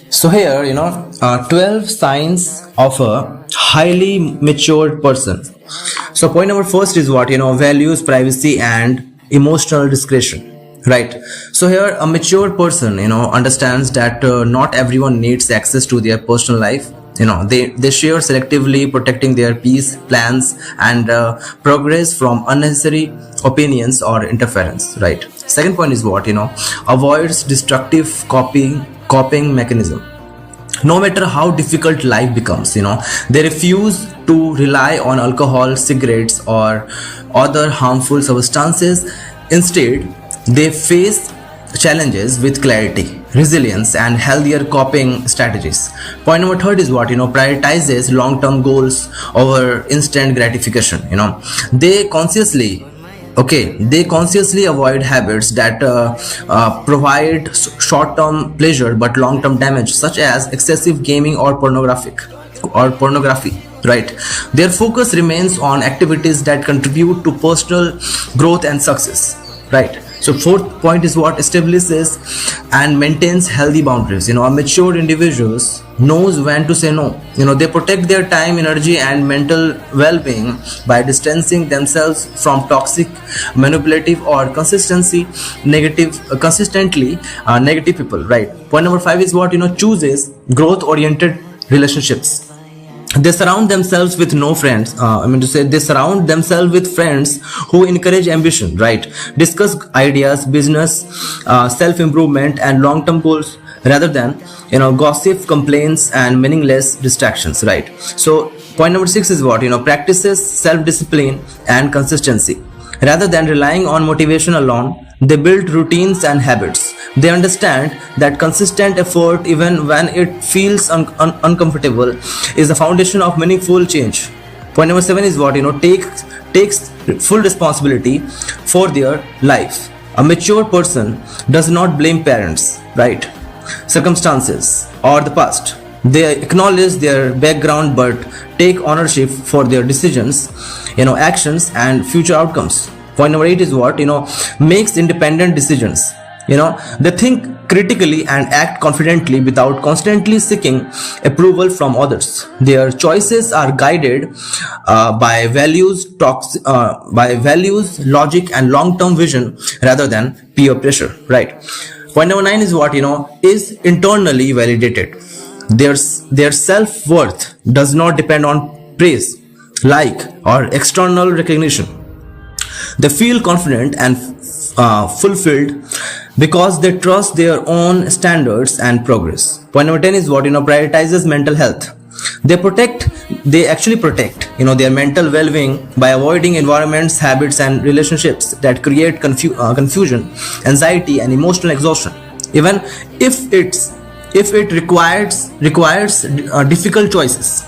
So here, 12 signs of a highly matured person. So point number first is what, values privacy and emotional discretion. Right. So here, a mature person, understands that not everyone needs access to their personal life. They share selectively, protecting their peace, plans, and progress from unnecessary opinions or interference. Right. Second point is what, avoids destructive coping mechanism. No matter how difficult life becomes, they refuse to rely on alcohol, cigarettes, or other harmful substances. Instead, they face challenges with clarity, resilience, and healthier coping strategies. Point number third is what, prioritizes long-term goals over instant gratification. They consciously they consciously avoid habits that provide short-term pleasure but long-term damage, such as excessive gaming or pornography. Right. Their focus remains on activities that contribute to personal growth and success. Right. So fourth point is what, establishes and maintains healthy boundaries. A mature individuals knows when to say no. They protect their time, energy, and mental well-being by distancing themselves from toxic, manipulative, or consistently negative people. Right. Point number five is what, chooses growth-oriented relationships. They surround themselves with no friends. They surround themselves with friends who encourage ambition, right? Discuss ideas, business, self-improvement, and long-term goals rather than, gossip, complaints, and meaningless distractions, right? So, point number six is what, practices self-discipline and consistency. Rather than relying on motivation alone, they build routines and habits. They understand that consistent effort, even when it feels uncomfortable, is the foundation of meaningful change. Point number seven is what, takes full responsibility for their life. A mature person does not blame parents, right, circumstances, or the past. They acknowledge their background but take ownership for their decisions, actions, and future outcomes. Point number eight is what, makes independent decisions. They think critically and act confidently without constantly seeking approval from others. Their choices are guided by values, logic, and long-term vision rather than peer pressure. Right. Point number nine is what, is internally validated. Their self-worth does not depend on praise, or external recognition. They feel confident and fulfilled because they trust their own standards and progress. Point number 10 is what, prioritizes mental health. They actually protect, their mental well-being by avoiding environments, habits, and relationships that create confusion, anxiety, and emotional exhaustion. Even if it requires difficult choices.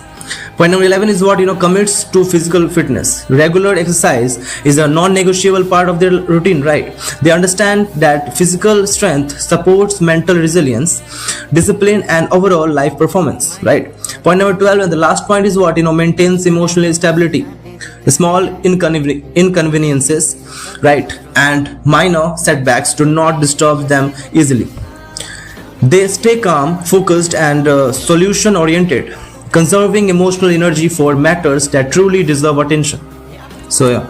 Point number 11 is what, commits to physical fitness. Regular exercise is a non-negotiable part of their routine, right? They understand that physical strength supports mental resilience, discipline, and overall life performance, right? Point number 12 and the last point is what, maintains emotional stability. The small inconveniences, right, and minor setbacks do not disturb them easily. They stay calm, focused, and solution-oriented, conserving emotional energy for matters that truly deserve attention. So yeah.